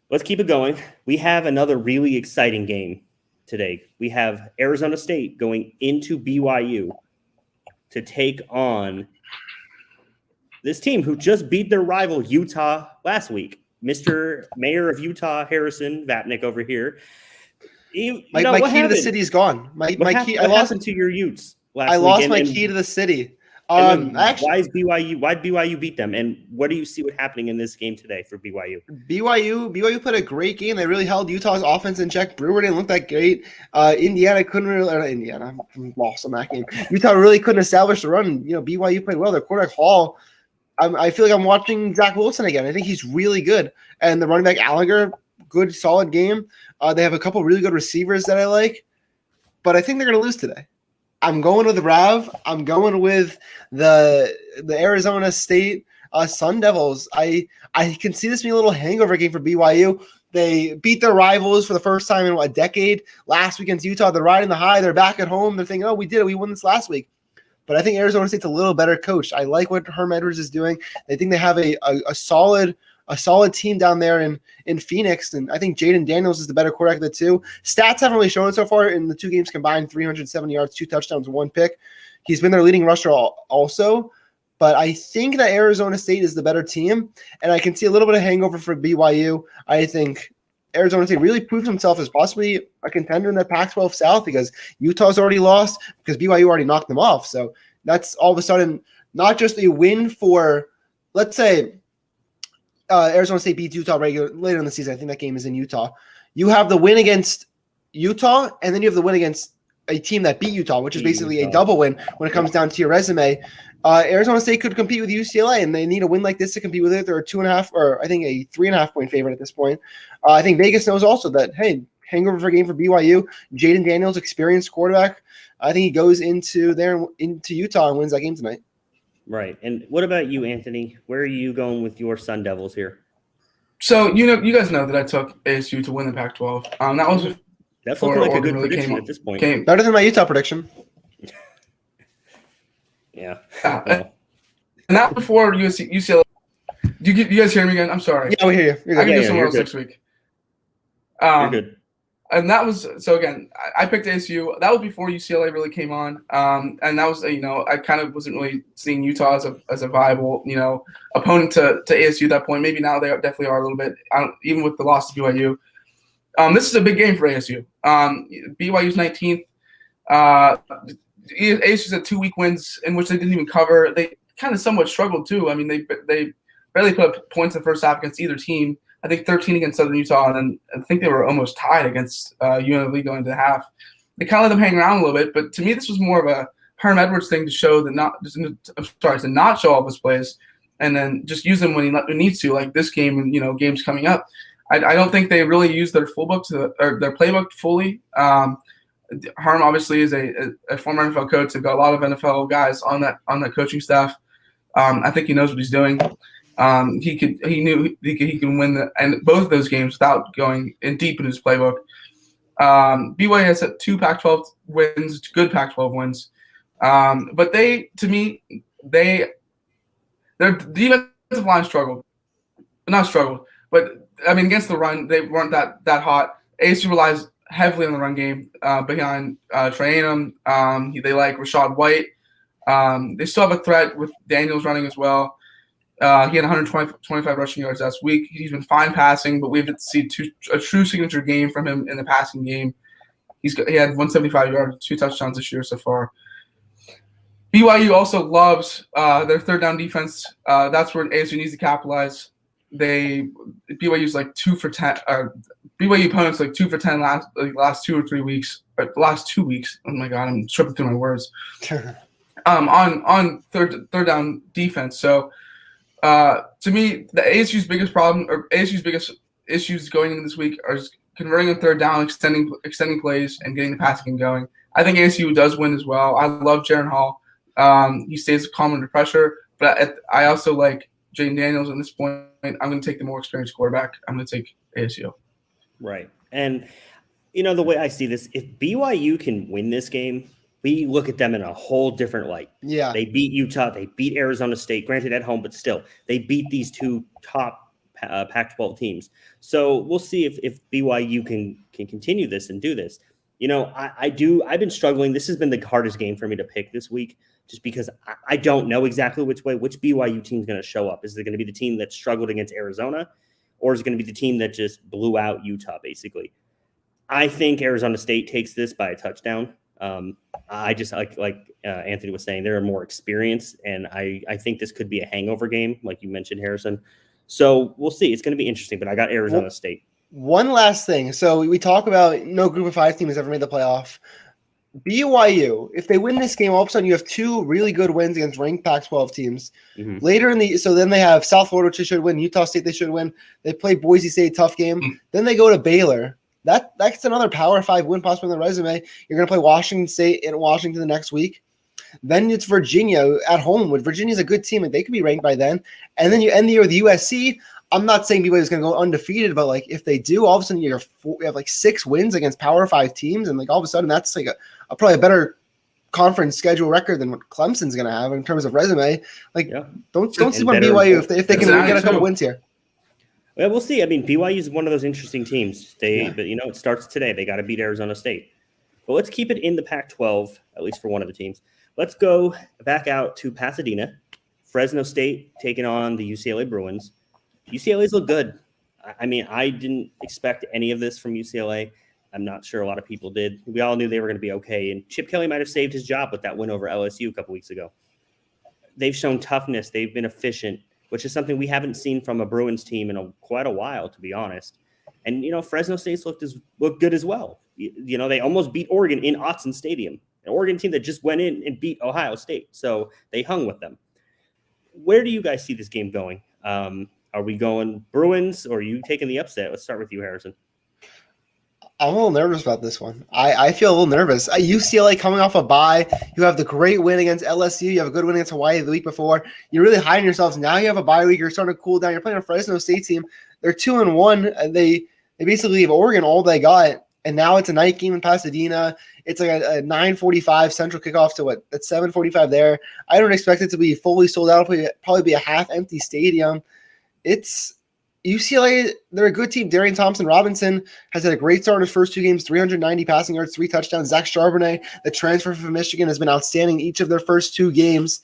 let's keep it going. We have another really exciting game today. We have Arizona State going into BYU to take on this team who just beat their rival Utah last week. Mr. Mayor of Utah, Harrison Vapnek over here. My key to the city is gone. What happened to your Utes last week? I lost my key to the city. Why is BYU? Why did BYU beat them? And what do you see happening in this game today for BYU? BYU played a great game. They really held Utah's offense in check. Brewer didn't look that great. Indiana couldn't really. Indiana, I'm lost on that game. Utah really couldn't establish the run. BYU played well. Their quarterback Hall. I feel like I'm watching Zach Wilson again. I think he's really good. And the running back Allinger, good, solid game. They have a couple really good receivers that I like. But I think they're going to lose today. I'm going with Rav. I'm going with the Arizona State Sun Devils. I can see this being a little hangover game for BYU. They beat their rivals for the first time in a decade. Last week against Utah, they're riding the high. They're back at home. They're thinking, we did it. We won this last week. But I think Arizona State's a little better coached. I like what Herm Edwards is doing. I think they have a solid team down there in Phoenix, and I think Jaden Daniels is the better quarterback of the two. Stats haven't really shown it so far in the two games combined: 370 yards, 2 touchdowns, 1 pick. He's been their leading rusher also. But I think that Arizona State is the better team, and I can see a little bit of hangover for BYU. I think Arizona State really proved himself as possibly a contender in the Pac-12 South because Utah's already lost because BYU already knocked them off. So that's all of a sudden not just a win for, let's say, Arizona State beats Utah later in the season. I think that game is in Utah. You have the win against Utah, and then you have the win against a team that beat Utah, which is basically a double win when it comes down to your resume. Arizona State could compete with UCLA, and they need a win like this to compete with it. They're a 2.5 or I think a 3.5 point favorite at this point. I think Vegas knows also that, hey, hangover for game for BYU. Jaden Daniels, experienced quarterback. I think he goes into Utah and wins that game tonight. Right. And what about you, Anthony? Where are you going with your Sun Devils here? So, you guys know that I took ASU to win the Pac-12. That was that's looking like a good prediction at this point. Better than my Utah prediction. Yeah. And that before UCLA. Do you guys hear me again? I'm sorry. Yeah, we hear you. I can do somewhere else next week. You're good. And that was so again. I picked ASU. That was before UCLA really came on. And that was I kind of wasn't really seeing Utah as a viable opponent to ASU at that point. Maybe now they definitely are a little bit. Even with the loss to BYU. This is a big game for ASU. BYU's 19th. ASU's had 2 weak wins in which they didn't even cover. They kind of somewhat struggled too. I mean, they barely put up points in the first half against either team. I think 13 against Southern Utah, and then I think they were almost tied against UNLV going into the half. They kind of let them hang around a little bit, but to me, this was more of a Herm Edwards thing to show to not show all of his plays and then just use them when he needs to, like this game and games coming up. I don't think they really use their their playbook fully. Harm obviously is a former NFL coach. They've got a lot of NFL guys on that coaching staff. I think he knows what he's doing. He knew he can win both of those games without going in deep in his playbook. BYU has 2 Pac-12 wins, good Pac-12 wins, but their defensive line not struggled, but I mean against the run they weren't that hot. ASU relies heavily on the run game behind Trey Anum. They like Rashad White. They still have a threat with Daniels running as well. He had 125 rushing yards last week. He's been fine passing, but we haven't seen a true signature game from him in the passing game. He had 175 yards, 2 touchdowns this year so far. BYU also loves their third down defense. That's where ASU needs to capitalize. BYU's like 2 for 10. BYU opponents like 2 for 10 last 2 or 3 weeks. Or the last 2 weeks. Oh my God, I'm tripping through my words. On third down defense. So to me, the ASU's biggest problem or ASU's biggest issues going into this week are converting on third down, extending plays, and getting the passing game going. I think ASU does win as well. I love Jaron Hall. He stays calm under pressure, but I also like Jaden Daniels at this point. I'm going to take the more experienced quarterback. I'm going to take ASU. Right. And, the way I see this, if BYU can win this game, we look at them in a whole different light. Yeah. They beat Utah. They beat Arizona State, granted at home, but still. They beat these 2 top Pac-12 teams. So we'll see if BYU can continue this and do this. I've been struggling. This has been the hardest game for me to pick this week just because I don't know exactly which BYU team is going to show up. Is it going to be the team that struggled against Arizona, or is it going to be the team that just blew out Utah, basically? I think Arizona State takes this by a touchdown. I just like Anthony was saying, they're more experienced, and I think this could be a hangover game, like you mentioned, Harrison. So we'll see. It's going to be interesting, but I got Arizona State. One last thing. So we talk about no group of 5 team has ever made the playoff. BYU, if they win this game, all of a sudden you have 2 really good wins against ranked Pac-12 teams. Mm-hmm. Later so then they have South Florida, which they should win. Utah State, they should win. They play Boise State, tough game. Mm-hmm. Then they go to Baylor. That's another Power 5 win possibly on the resume. You're going to play Washington State in Washington the next week. Then it's Virginia at home. Virginia's a good team, and they could be ranked by then. And then you end the year with USC. I'm not saying BYU is going to go undefeated, but like if they do, all of a sudden you have like 6 wins against Power 5 teams, and like all of a sudden that's like probably a better conference schedule record than what Clemson's going to have in terms of resume. Like don't sleep on BYU if they can get a couple wins here. Well, we'll see. I mean, BYU is one of those interesting teams. But it starts today. They got to beat Arizona State. But let's keep it in the Pac-12, at least for one of the teams. Let's go back out to Pasadena. Fresno State taking on the UCLA Bruins. UCLA's look good. I mean, I didn't expect any of this from UCLA. I'm not sure a lot of people did. We all knew they were going to be okay. And Chip Kelly might have saved his job with that win over LSU a couple weeks ago. They've shown toughness. They've been efficient, which is something we haven't seen from a Bruins team in quite a while, to be honest. And, Fresno State's looked good as well. They almost beat Oregon in Autzen Stadium, an Oregon team that just went in and beat Ohio State. So they hung with them. Where do you guys see this game going? Are we going Bruins, or are you taking the upset? Let's start with you, Harrison. I'm a little nervous about this one. I feel a little nervous. UCLA coming off a bye. You have the great win against LSU. You have a good win against Hawaii the week before. You're really high on yourselves. Now you have a bye week. You're starting to cool down. You're playing a Fresno State team. They're 2-1. And they basically have Oregon all they got. And now it's a night game in Pasadena. It's like a 9:45 central kickoff to at 7:45 there. I don't expect it to be fully sold out. It'll probably be a half-empty stadium. It's UCLA, they're a good team. Darian Thompson-Robinson has had a great start in his first 2 games, 390 passing yards, 3 touchdowns. Zach Charbonnet, the transfer from Michigan, has been outstanding each of their first 2 games.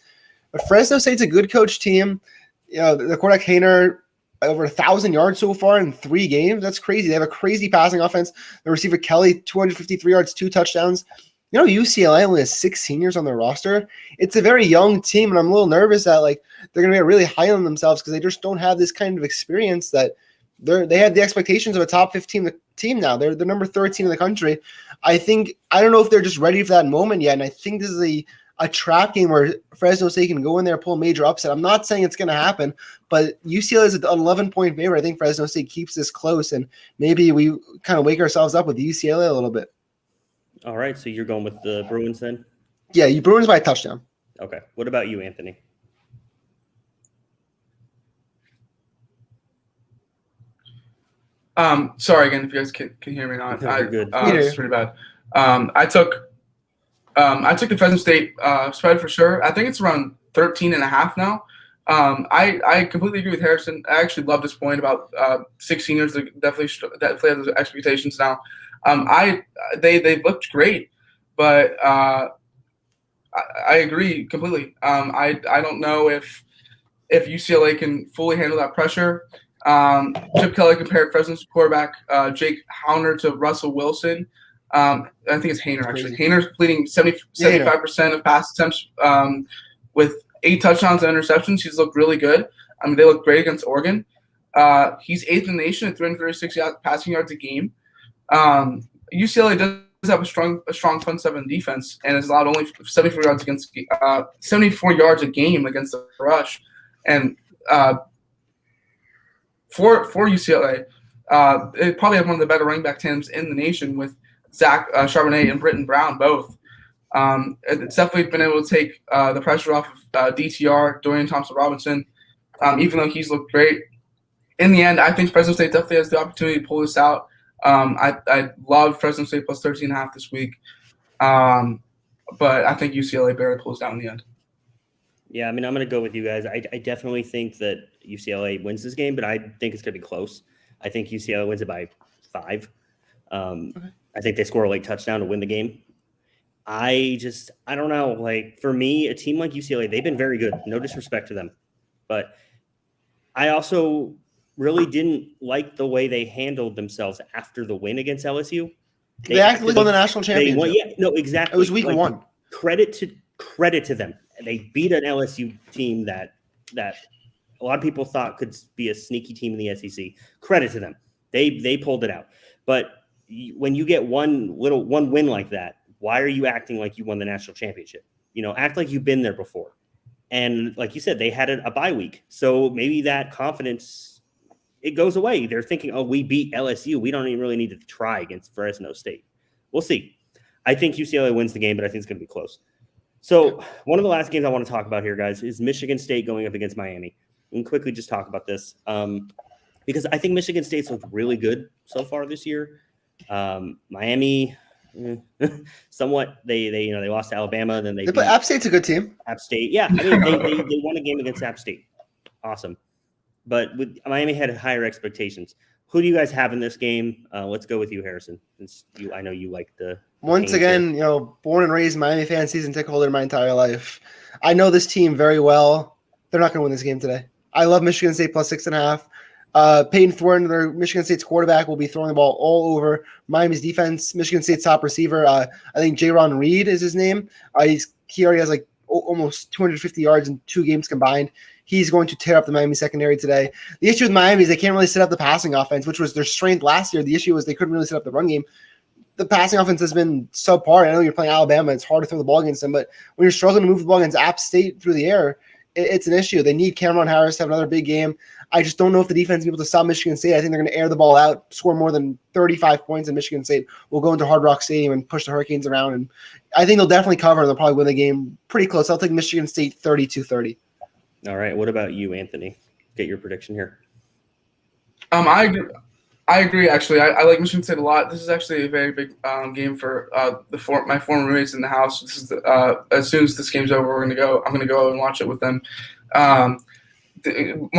But Fresno State's a good coach team. The quarterback Hainer, over 1,000 yards so far in 3 games. That's crazy. They have a crazy passing offense. The receiver Kelly, 253 yards, 2 touchdowns. UCLA only has 6 seniors on their roster. It's a very young team, and I'm a little nervous that they're going to be really high on themselves because they just don't have this kind of experience that they have the expectations of a top 15 team now. They're the number 13 in the country. I don't know if they're just ready for that moment yet, and I think this is a a trap game where Fresno State can go in there and pull a major upset. I'm not saying it's going to happen, but UCLA is an 11-point favorite. I think Fresno State keeps this close, and maybe we kind of wake ourselves up with UCLA a little bit. All right, so you're going with the Bruins then? Yeah, you Bruins by a touchdown. Okay. What about you, Anthony? Sorry again if you guys can hear me or not. You're good. It's pretty bad. I took the Fresno State spread for sure. I think it's around 13.5 now. I completely agree with Harrison. I actually love this point about 16 years. They definitely have those expectations now. They looked great, but I agree completely. I don't know if UCLA can fully handle that pressure. Chip Kelly compared Fresno's quarterback Jake Hauner to Russell Wilson. I think it's Haener actually. Haener's completing 75% of pass attempts with 8 touchdowns and interceptions. He's looked really good. I mean, they look great against Oregon. He's 8th in the nation at 336 passing yards a game. UCLA does have a strong front seven defense and has allowed only 74 yards a game against the rush. And for UCLA, they probably have one of the better running back tandems in the nation with Zach Charbonnet and Britton Brown both. It's definitely been able to take the pressure off of DTR, Dorian Thompson-Robinson, even though he's looked great. In the end, I think Fresno State definitely has the opportunity to pull this out. I love Fresno State plus 13.5 this week, but I think UCLA barely pulls down in the end. Yeah, I mean, I'm going to go with you guys. I definitely think that UCLA wins this game, but I think it's going to be close. I think UCLA wins it by 5. Okay. I think they score a late touchdown to win the game. I don't know. Like, for me, a team like UCLA, they've been very good. No disrespect to them. But I also really didn't like the way they handled themselves after the win against LSU. They actually won the national championship. Yeah, no, exactly. It was week 1. Credit to them. They beat an LSU team that a lot of people thought could be a sneaky team in the SEC. Credit to them. They pulled it out. But when you get one win like that, why are you acting like you won the national championship? Act like you've been there before. And like you said, they had a bye week. So maybe that confidence, it goes away. They're thinking, oh, we beat LSU. We don't even really need to try against Fresno State. We'll see. I think UCLA wins the game, but I think it's going to be close. So one of the last games I want to talk about here, guys, is Michigan State going up against Miami. We can quickly just talk about this because I think Michigan State's looked really good so far this year. Miami, somewhat they lost to Alabama. Then they play App State's a good team. App State, yeah. I mean, they won a game against App State. Awesome. But with Miami had higher expectations. Who do you guys have in this game? Let's go with you, Harrison. Since I know you like the once again, born and raised Miami fan, season ticket holder my entire life. I know this team very well. They're not going to win this game today. I love Michigan State plus 6.5. Peyton Thorne, their Michigan State's quarterback, will be throwing the ball all over Miami's defense. Michigan State's top receiver, I think Jaron Reed is his name. He already has like almost 250 yards in 2 games combined. He's going to tear up the Miami secondary today. The issue with Miami is they can't really set up the passing offense, which was their strength last year. The issue was they couldn't really set up the run game. The passing offense has been subpar. I know you're playing Alabama. It's hard to throw the ball against them, but when you're struggling to move the ball against App State through the air, it's an issue. They need Cameron Harris to have another big game. I just don't know if the defense will be able to stop Michigan State. I think they're going to air the ball out, score more than 35 points, and Michigan State will go into Hard Rock Stadium and push the Hurricanes around. And I think they'll definitely cover, and they'll probably win the game pretty close. I'll take Michigan State 32-30. All right. What about you, Anthony? Get your prediction here. I agree. Actually, I like Michigan State a lot. This is actually a very big game for my former roommates in the house. This is as soon as this game's over, I'm gonna go and watch it with them. One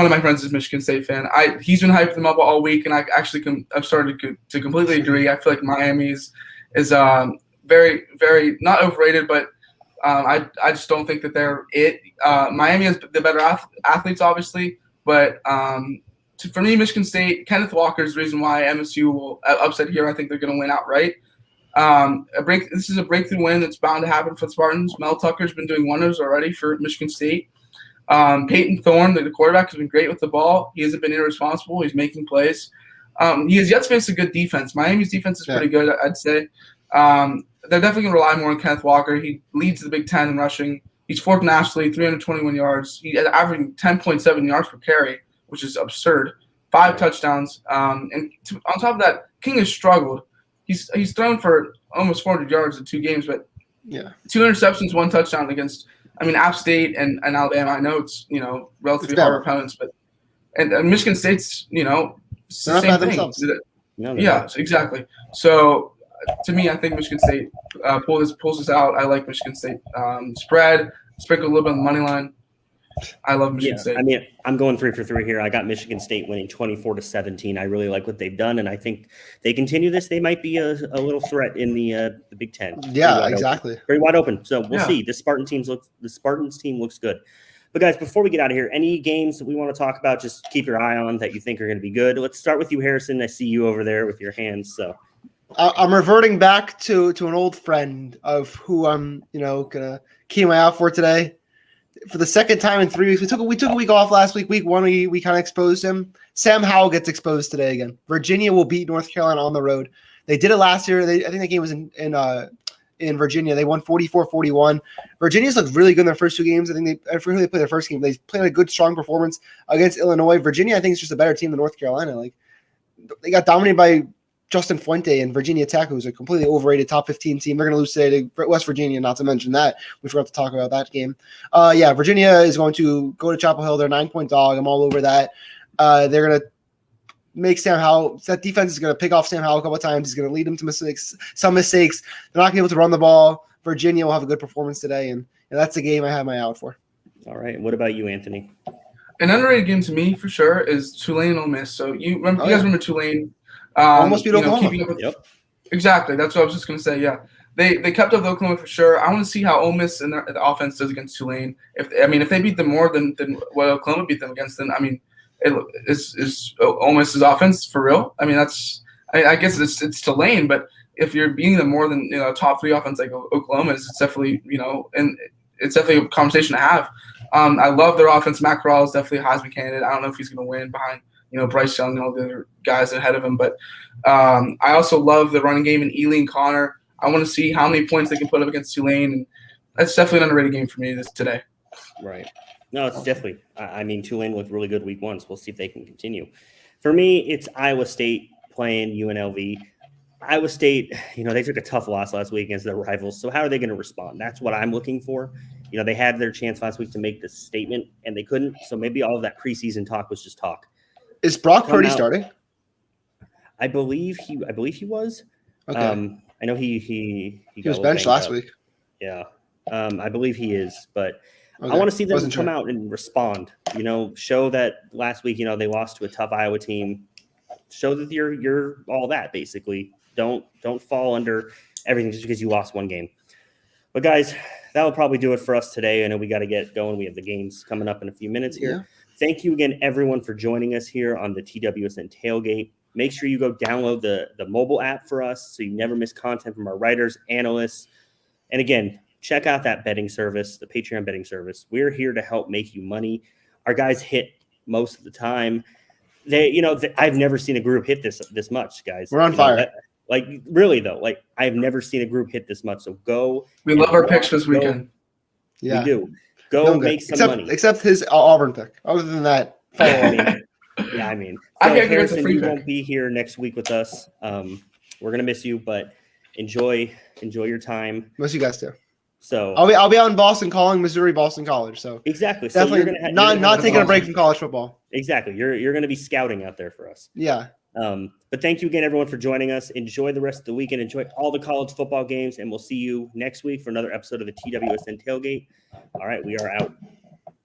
of my friends is a Michigan State fan. He's been hyping them up all week, and I've started to completely agree. I feel like Miami is very, very not overrated, but I just don't think that they're it. Miami has the better athletes, obviously, but for me, Michigan State, Kenneth Walker is the reason why MSU will upset here. I think they're going to win outright. This is a breakthrough win that's bound to happen for the Spartans. Mel Tucker's been doing wonders already for Michigan State. Peyton Thorne, the quarterback, has been great with the ball. He hasn't been irresponsible. He's making plays. He has yet to face a good defense. Miami's defense is pretty good, I'd say. They're definitely going to rely more on Kenneth Walker. He leads the Big Ten in rushing. He's fourth nationally, 321 yards. He's averaging 10.7 yards per carry, which is absurd. 5 touchdowns. On top of that, King has struggled. He's thrown for almost 400 yards in 2 games, but 2 interceptions, 1 touchdown against, App State and Alabama. I know it's, relatively hard opponents, but and Michigan State's, it's the same thing. Yeah, exactly. So to me, I think Michigan State pulls this out. I like Michigan State spread, sprinkle a little bit on the money line. I love Michigan State. I'm going 3 for 3 here. I got Michigan State winning 24-17. I really like what they've done, and I think they continue this. They might be a little threat in the Big Ten. Yeah, exactly. Very wide open. So we'll see. The Spartans team looks good. But guys, before we get out of here, any games that we want to talk about, just keep your eye on that you think are going to be good. Let's start with you, Harrison. I see you over there with your hands. So I'm reverting back to an old friend of who I'm, gonna keep my eye out for today. For the second time in 3 weeks, we took a week off last week. Week 1, we kind of exposed him. Sam Howell gets exposed today again. Virginia will beat North Carolina on the road. They did it last year. I think the game was in Virginia. They won 44-41. Virginia's looked really good in their first 2 games. I forget who they played their first game. They played a good, strong performance against Illinois. Virginia, I think, is just a better team than North Carolina. Like, they got dominated by Justin Fuente and Virginia Tech, who's a completely overrated top 15 team. They're going to lose today to West Virginia, not to mention that. We forgot to talk about that game. Virginia is going to go to Chapel Hill. They're 9-point dog. I'm all over that. They're going to make Sam Howell. That defense is going to pick off Sam Howell a couple of times. He's going to lead them to some mistakes. They're not going to be able to run the ball. Virginia will have a good performance today, and that's the game I have my eye out for. All right. What about you, Anthony? An underrated game to me, for sure, is Tulane and Ole Miss. So you guys remember Tulane? Almost beat Oklahoma. Exactly. That's what I was just going to say. Yeah, they kept up with Oklahoma for sure. I want to see how Ole Miss and the offense does against Tulane. If they beat them more than what Oklahoma beat them against, then is Ole Miss's offense for real? I guess it's Tulane, but if you're beating them more than top 3 offense like Oklahoma, it's definitely and it's definitely a conversation to have. I love their offense. Matt Corral is definitely a Heisman candidate. I don't know if he's going to win behind Bryce Young and all the other guys ahead of him. But I also love the running game and Ely and Connor. I want to see how many points they can put up against Tulane. And that's definitely an underrated game for me today. Right. No, it's definitely. Tulane looked really good week 1, so we'll see if they can continue. For me, it's Iowa State playing UNLV. Iowa State, they took a tough loss last week against their rivals. So how are they going to respond? That's what I'm looking for. They had their chance last week to make this statement, and they couldn't. So maybe all of that preseason talk was just talk. Is Brock Purdy starting? I believe he was. Okay. I know he was benched last week. Yeah. I believe he is, but I want to see them come out and respond. Show that last week, they lost to a tough Iowa team. Show that you're all that, basically. Don't fall under everything just because you lost 1 game. But guys, that will probably do it for us today. I know we got to get going. We have the games coming up in a few minutes here. Yeah. Thank you again, everyone, for joining us here on the TWSN Tailgate. Make sure you go download the mobile app for us so you never miss content from our writers, analysts. And again, check out that betting service, the Patreon betting service. We're here to help make you money. Our guys hit most of the time. I've never seen a group hit this much, guys. We're on fire. Really, though. I've never seen a group hit this much. So go. We love our picks this weekend. Yeah. We do. Go make some money. Except his Auburn pick. Other than that, Harrison, you won't be here next week with us. We're gonna miss you, but enjoy your time. Miss you guys too. So I'll be out in Boston calling Missouri Boston College. So exactly. Definitely so not taking a break from college football. Exactly. You're gonna be scouting out there for us. Yeah. But thank you again, everyone, for joining us. Enjoy the rest of the weekend. Enjoy all the college football games, and we'll see you next week for another episode of the TWSN Tailgate. All right, we are out.